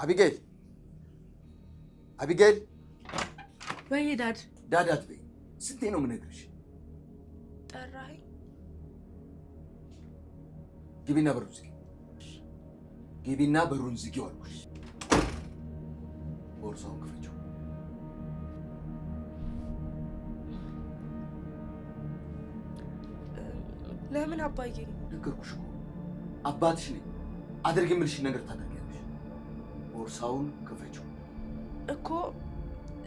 አቢጌል አቢጌል ወይ ዳዳት በይ። ስንቴ ነው የምነግርሽ? ጠራኸኝ? ግቢና በሩን ዝጊ። ግቢና በሩን ዝጊው አልኩሽ። ቦርሳውን ክፈችው። ለምን አባዬ? ነገርኩሽ እኮ አባትሽ ነኝ። አድርግ የምልሽን ነገር ታደርጊያለሽ። ቦርሳውን ክፈችው እኮ።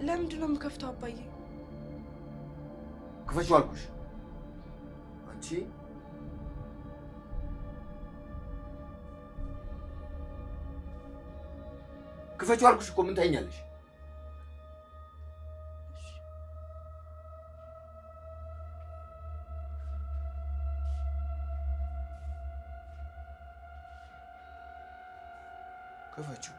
ለምንድን ነው የምከፍተው አባዬ? ክፈችው አልኩሽ። አንቺ ክፈችው አልኩሽ እኮ። ምን ታይኛለሽ? ክፈችው።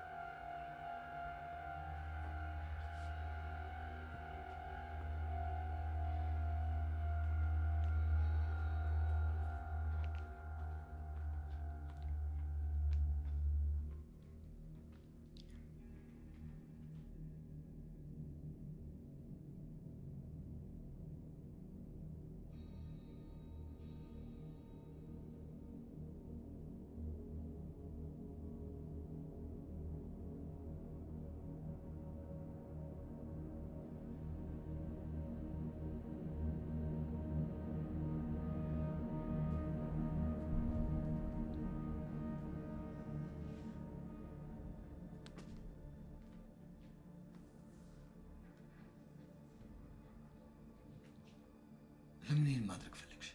ለምን ይሄን ማድረግ ፈለግሽ?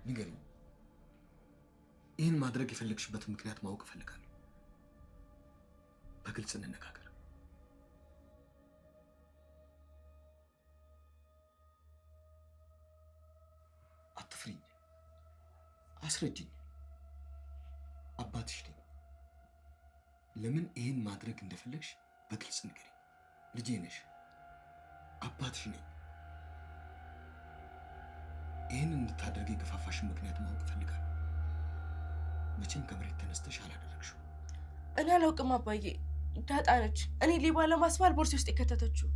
ንገሪኝ። ይህን ማድረግ የፈለግሽበትን ምክንያት ማወቅ እፈልጋለሁ። በግልጽ እንነጋገር። አትፍሪኝ፣ አስረጅኝ። አባትሽ ነኝ። ለምን ይህን ማድረግ እንደፈለግሽ በግልጽ ንገሪኝ። ልጄ ነሽ። አባትሽ ነኝ። ይህን እንድታደርግ የገፋፋሽን ምክንያት ማወቅ እፈልጋለሁ። መቼም ከመሬት ተነስተሽ አላደረግሽው። እኔ አላውቅም አባዬ። ዳጣ ነች እኔ ሌባ ለማስባል ቦርሴ ውስጥ የከተተችው።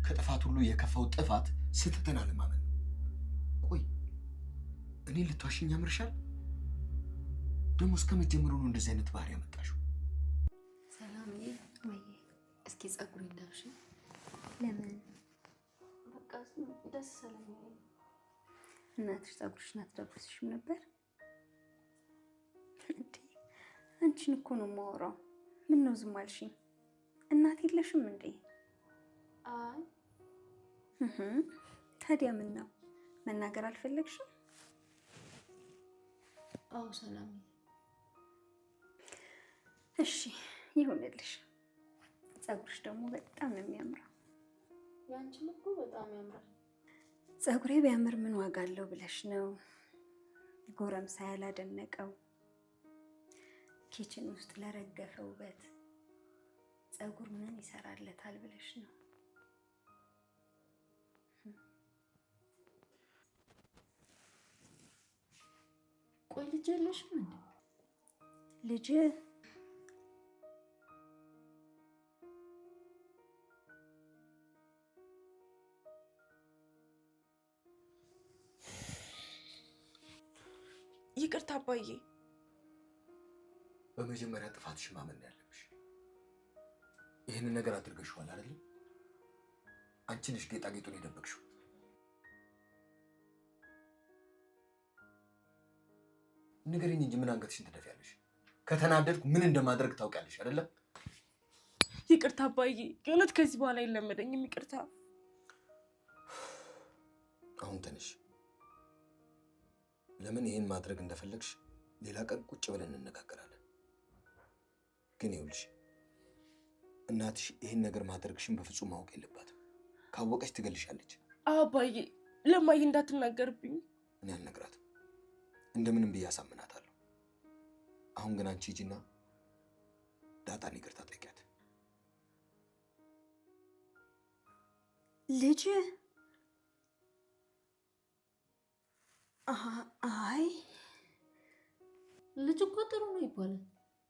ከጥፋት ሁሉ የከፋው ጥፋት ስህተትን አለማመን ነው። ቆይ እኔ ልትዋሽኝ ያምርሻል? ደግሞ እስከ መጀመሩ ነው እንደዚህ አይነት ባህሪ ያመጣሽው? ሰላምዬ፣ ወይ እስኪ ጸጉር ይዳብሽ። ለምን? በቃ ደስ ሰለኝ። እናትሽ ጸጉርሽን አትደብስሽም ነበር እንዴ? አንቺን እኮ ነው የማወራው። ምን ነው ዝም አልሽኝ? እናት የለሽም እንዴ? አይ ታዲያ ምን ነው መናገር አልፈለግሽም? አዎ ሰላም። እሺ ይሁንልሽ። ጸጉርሽ ደግሞ በጣም ነው የሚያምረው። ያንቺም እኮ በጣም ያምራል። ጸጉሬ ቢያምር ምን ዋጋ አለው ብለሽ ነው? ጎረምሳ ያላደነቀው ኪችን ውስጥ ለረገፈ ውበት ጸጉር ምን ይሰራለታል ብለሽ ነው? ቆይ ልጅ የለሽም እንዴ? ልጅ ይቅርታ አባዬ። በመጀመሪያ ጥፋትሽ ማመን ያለብሽ። ይህንን ነገር አድርገሽዋል አይደል? አንቺ ነሽ ጌጣጌጡን የደበቅሽው። ንገሪኝ እንጂ ምን አንገትሽን ትደፊያለሽ? ከተናደድኩ ምን እንደማድረግ ታውቂያለሽ አይደለም? ይቅርታ አባዬ፣ የእውነት ከዚህ በኋላ አይለመደኝም። ይቅርታ። አሁን ተነሽ። ለምን ይሄን ማድረግ እንደፈለግሽ ሌላ ቀን ቁጭ ብለን እንነጋገራለን። ግን ይኸውልሽ እናትሽ ይሄን ነገር ማድረግሽን በፍጹም ማወቅ የለባትም። ካወቀች ትገልሻለች። አባዬ፣ ለማዬ እንዳትናገርብኝ። እኔ አልነግራትም። እንደምንም ብዬ አሳምናታለሁ። አሁን ግን አንቺ ሂጂና ዳጣን ይቅርታ ጠይቂያት። ልጅ አይ ልጅ እኮ ጥሩ ነው ይባላል።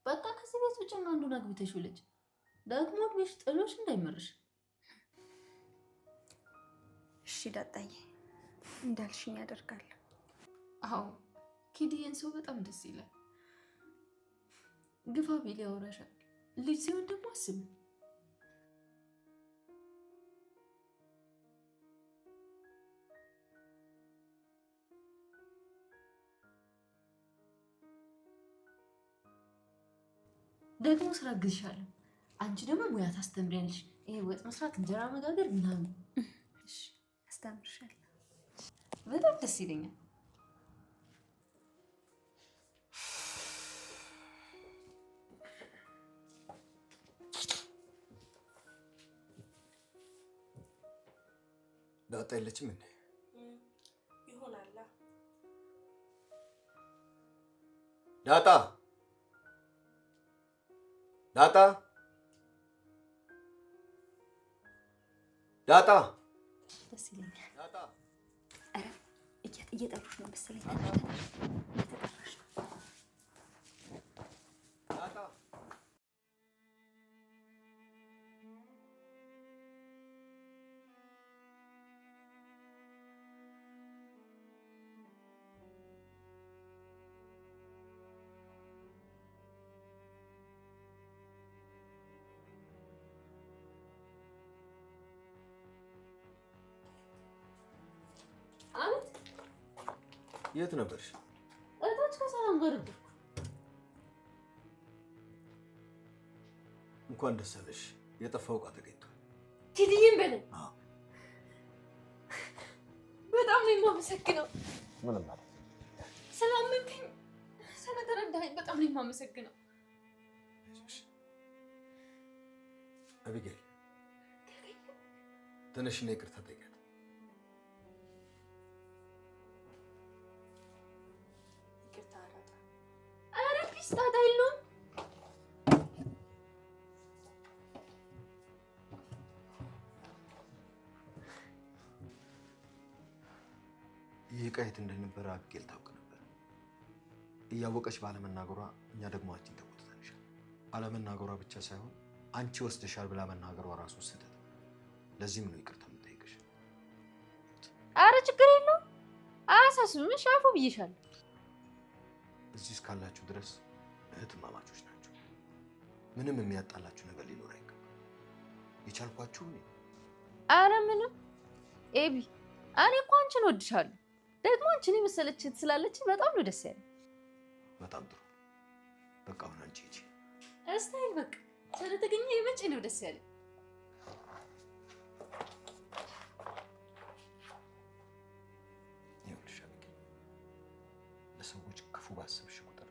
በቃ ከዚህ ቤት ውጭ አንዱን አግብተሽ ልጅ ደግሞ እድሜሽ ጥሎሽ እንዳይመርሽ። እሺ ዳጣዬ እንዳልሽኝ ያደርጋለሁ። አዎ ኪድዬን ሰው በጣም ደስ ይላል። ግፋ ቢል ያወራሻል። ልጅ ሲሆን ደግሞ አስብ። ደግሞ ስራ ግዝሻለሁ። አንቺ ደግሞ ሙያ ታስተምሪያለሽ። ይሄ ወጥ መስራት፣ እንጀራ መጋገር ምናምን። እሺ አስተምርሻለሁ። በጣም ደስ ይለኛል። ዳጣ የለችም እንዴ? ይሆናል። ዳጣ ዳጣ ዳጣ ደስ ይለኛል። ዳጣ ኧረ እየጠሩሽ ነው መሰለኝ። እየተጠራሽ ነው። ዳጣ የት ነበርሽ? እታች ከሰላም ጋር ነበርኩ። እንኳን ደስ አለሽ። የጠፋው ዕቃ ተገኝቷል። ኪድዬን በለኝ። አዎ በጣም ነው የማመሰግነው። ምንም ማለት ስላመንከኝ፣ ስለተረዳኸኝ በጣም ነው የማመሰግነው። አቢጌል ተነሽና ይቅርታ ጠይቂያት። ጣጣ የለውም። ይህ ዕቃ የት እንደነበረ አቢጌል ታውቅ ነበር። እያወቀች ባለመናገሯ እኛ ደግሞ አንቺን ተቆጥተንሻል። ባለመናገሯ ብቻ ሳይሆን አንቺ ወስደሻል ብላ መናገሯ ራሱ ስህተት ነው። ለዚህም ነው ይቅርታ የምጠይቅሽ። አረ ችግር የለውም፣ አያሳስብም። ሻፉ ብዬሻለሁ። እዚህ እስካላችሁ ድረስ እህትማማቾች ናቸው። ምንም የሚያጣላችሁ ነገር ሊኖር አይገባም። የቻልኳችሁ እኔ። አረ ምንም ኤቢ፣ እኔ እኮ አንቺን ወድሻለሁ። ደግሞ አንቺን የመሰለች እህት ስላለችኝ በጣም ነው ደስ ያለኝ። በጣም ጥሩ። በቃ አሁን አንቺ ሂጂ። እስታይል በቃ ስለተገኘ የመቼ ነው ደስ ያለኝ። ይኸውልሽ አቢጌል፣ ለሰዎች ክፉ ባሰብሽ ቁጥር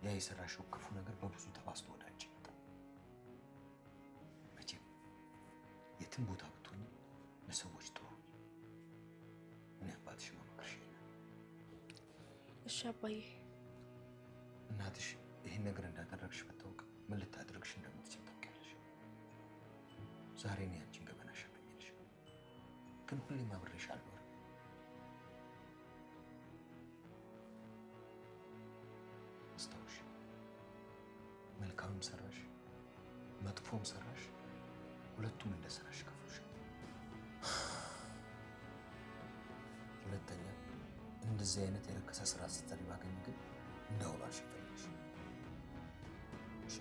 ያ የሰራሽው ክፉ ነገር በብዙ ተባዝቶ ወደ አንቺ ይመጣል። መቼም የትም ቦታ ብትሆኚ ለሰዎች ጥሩ ሁኚ። እኔ አባትሽ መምከርሽ ይሄን። እሺ አባዬ። እናትሽ ይህን ነገር እንዳደረግሽ ብታውቅ ምን ልታደርግሽ እንደምትችል ታውቂያለሽ። ዛሬ እኔ አንቺን ገበና ሸፈኝልሽ፣ ግን ሁሌም አብሬሽ አልኖርም። አስታውሽ፣ መልካምም ሰራሽ መጥፎም ሰራሽ ሁለቱም እንደ ስራሽ ከፍሎሻል። ሁለተኛ እንደዚህ አይነት የረከሰ ስራ ስትሰሪ ባገኝ ግን እንዳውሉ አልሸፈኝሽ። እሺ?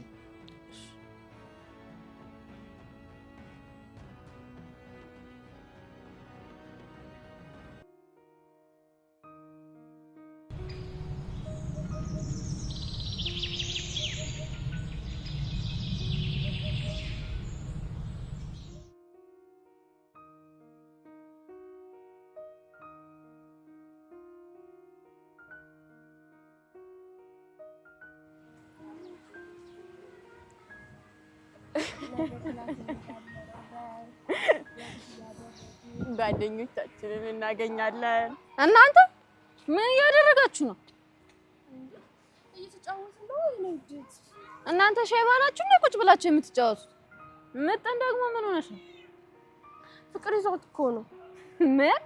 ጓደኞቻችንን እናገኛለን። እናንተ ምን እያደረጋችሁ ነው? እየተጫወትን ነው ወይ? እናንተ ሻይባ ናችሁ እንዴ ቁጭ ብላችሁ የምትጫወቱት? ምጥን ደግሞ ምን ሆነሽ ነው? ፍቅር ይዞት እኮ ነው። ምን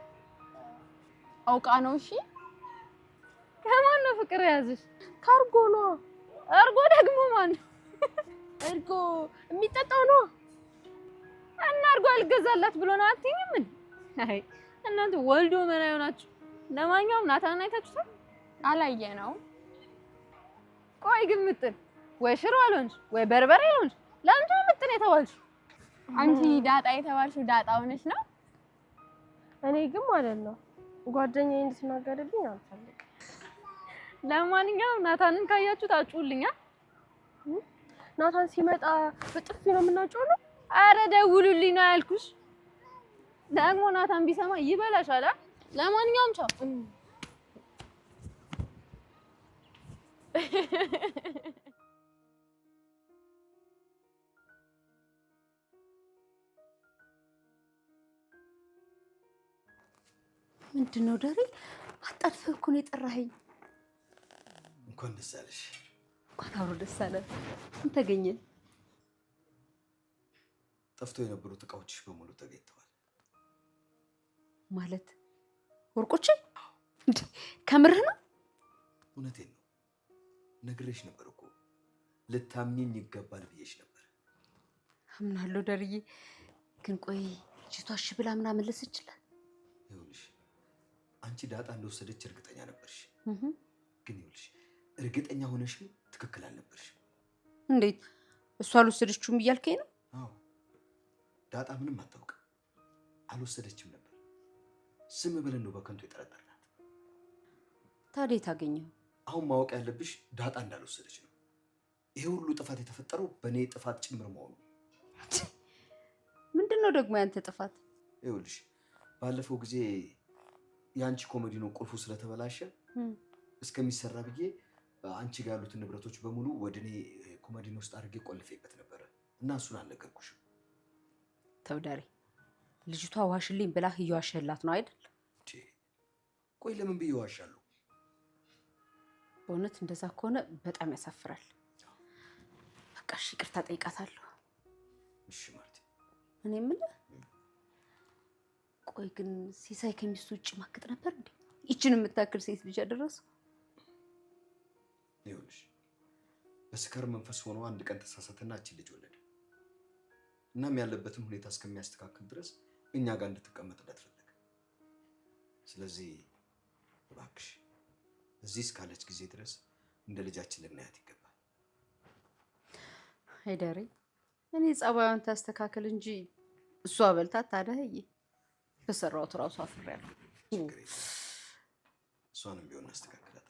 አውቃ ነው? እሺ ከማን ነው ፍቅር ያዝሽ? ካርጎ ነው። እርጎ ደግሞ ማን? እርጎ የሚጠጣው ነው። እና እርጎ አልገዛላት ብሎ ነው አትይኝም እንዴ? አይ እናንተ ወልዶ ምን አይሆናችሁ። ለማንኛውም ናታን አይታችሁታል? አላየነው። ቆይ ግን ምጥን ወይ ሽሮ አልሆንሽ ወይ በርበሬ አልሆንሽ ለምንድን ነው ምጥን የተባልሽ? አንቺ ዳጣ የተባልሽው ዳጣ ሆነሽ ነው? እኔ ግን ማለት ነው ጓደኛዬ እንድትናገርልኝ አልፈልግም። ለማንኛውም ናታንን ካያችሁ ታጩልኛ። ናታን ሲመጣ በጥፊ ነው የምናጮለው። አረ ደውሉልኝ ነው ያልኩሽ። ደግሞ ናታን ቢሰማ ይበላሻል። ለማንኛውም ቻው። ምንድነው ዳሪ? አጣድፈህ እኮ ነው የጠራኸኝ። እንኳን ደስ አለሽ። እንኳን አብሮ ደስ አለ። ምን ተገኘ? ጠፍቶ የነበሩት እቃዎችሽ በሙሉ ተገኝተዋል። ማለት ወርቆቼ? ከምርህ ነው? እውነቴን ነው። ነግሬሽ ነበር እኮ ልታምኚኝ ይገባል ብዬሽ ነበር። አምናለሁ ዳርዬ። ግን ቆይ ልጅቷ እሺ ብላ ምናምን መለሰችልህ? ይኸውልሽ አንቺ ዳጣ እንደወሰደች እርግጠኛ ነበርሽ። ግን ይኸውልሽ እርግጠኛ ሆነሽም ትክክል አልነበርሽም። እንዴት? እሷ አልወሰደችውም እያልከኝ ነው? አዎ ዳጣ ምንም አታውቅም። አልወሰደችም ነበር። ስም ብለን ነው በከንቱ የጠረጠርናት። ታዲያ ታገኘው? አሁን ማወቅ ያለብሽ ዳጣ እንዳልወሰደች ነው። ይሄ ሁሉ ጥፋት የተፈጠረው በእኔ ጥፋት ጭምር መሆኑ። ምንድነው ደግሞ ያንተ ጥፋት? ይኸውልሽ ባለፈው ጊዜ የአንቺ ኮሜዲኖ ቁልፉ ስለተበላሸ እስከሚሰራ ብዬ አንቺ ጋር ያሉትን ንብረቶች በሙሉ ወደ እኔ ኮሜዲኖ ውስጥ አድርጌ ቆልፌበት ነበረ እና እሱን አልነገርኩሽም። ተው ዳሪ፣ ልጅቷ ዋሽልኝ ብላ እየዋሸህላት ነው አይደል? ቆይ ለምን ብዬ ዋሻለሁ? በእውነት እንደዛ ከሆነ በጣም ያሳፍራል። በቃ እሺ ይቅርታ ጠይቃታለሁ። እሺ ማርቲ። እኔ የምልህ ቆይ ግን ሲሳይ ከሚስቱ ውጭ ማክጥ ነበር እንዴ? ይችን የምታክል ሴት ልጅ አደረሰው? ይኸውልሽ በስካር መንፈስ ሆኖ አንድ ቀን ተሳሳተና እቺ ልጅ ወለደ። እናም ያለበትን ሁኔታ እስከሚያስተካክል ድረስ እኛ ጋር እንድትቀመጥ እንደተፈለገ። ስለዚህ እባክሽ እዚህ እስካለች ጊዜ ድረስ እንደ ልጃችን ልናያት ይገባል። አይደሪ እኔ ጸባዩን ታስተካክል እንጂ እሷ በልታት ታደህይ በሰራውት ራሱ አፍሬያለሁ። ችግር የለም። እሷንም ቢሆን እናስተካክላታለን።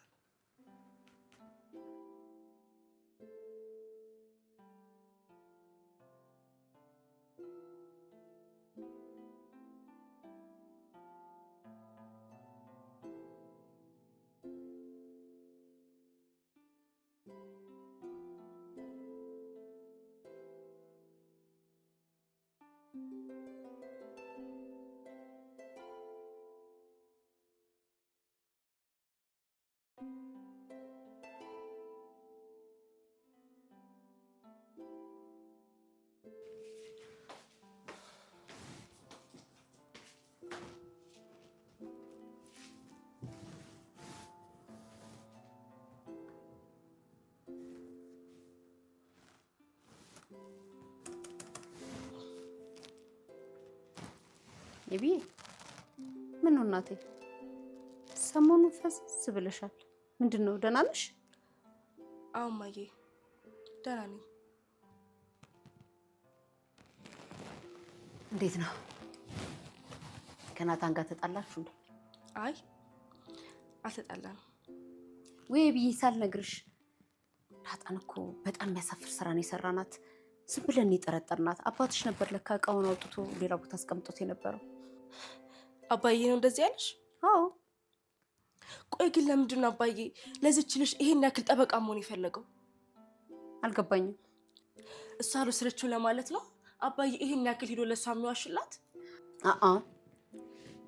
ይቢ ምን ነው እናቴ? ሰሞኑን ፈስስ ብለሻል። ምንድነው? ደህና ነሽ? አዎ ማዬ ደህና ነኝ። እንዴት ነው? ከናታን ጋር ተጣላችሁ እንዴ? አይ አልተጣላንም። ወይ ብዬ ሳልነግርሽ ዳጣን እኮ በጣም የሚያሳፍር ስራ ነው የሰራናት። ዝም ብለን የጠረጠርናት። አባትሽ ነበር ለካ እቃውን አውጥቶ ሌላ ቦታ አስቀምጦት የነበረው። አባዬ ነው እንደዚህ ያለሽ? አዎ። ቆይ ግን ለምንድን ነው አባዬ ለዚች ልጅ ይሄን ያክል ጠበቃ መሆን የፈለገው? አልገባኝም። እሷ አልወሰደችው ለማለት ነው አባዬ ይሄን ያክል ሄዶ ለሷ የሚዋሽላት?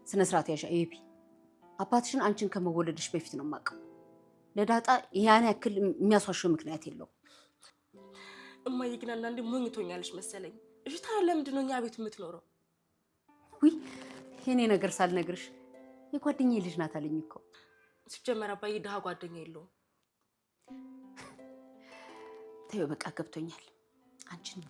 ስነ ስርዓት ያሻ ኤቢ። አባትሽን አንቺን ከመወለድሽ በፊት ነው የማውቀው። ለዳጣ ያን ያክል የሚያስዋሽው ምክንያት የለውም። እማዬ ግን አንዳንዴ ሞኝቶኛለሽ መሰለኝ። እሺ ታዲያ ለምንድን ነው እኛ ቤት የምትኖረው? ውይ የኔ ነገር ሳልነግርሽ የጓደኛዬ ልጅ ናት አለኝ እኮ። ሲጀመር አባዬ ድሃ ጓደኛ የለውም። ተይው በቃ ገብቶኛል። አንቺን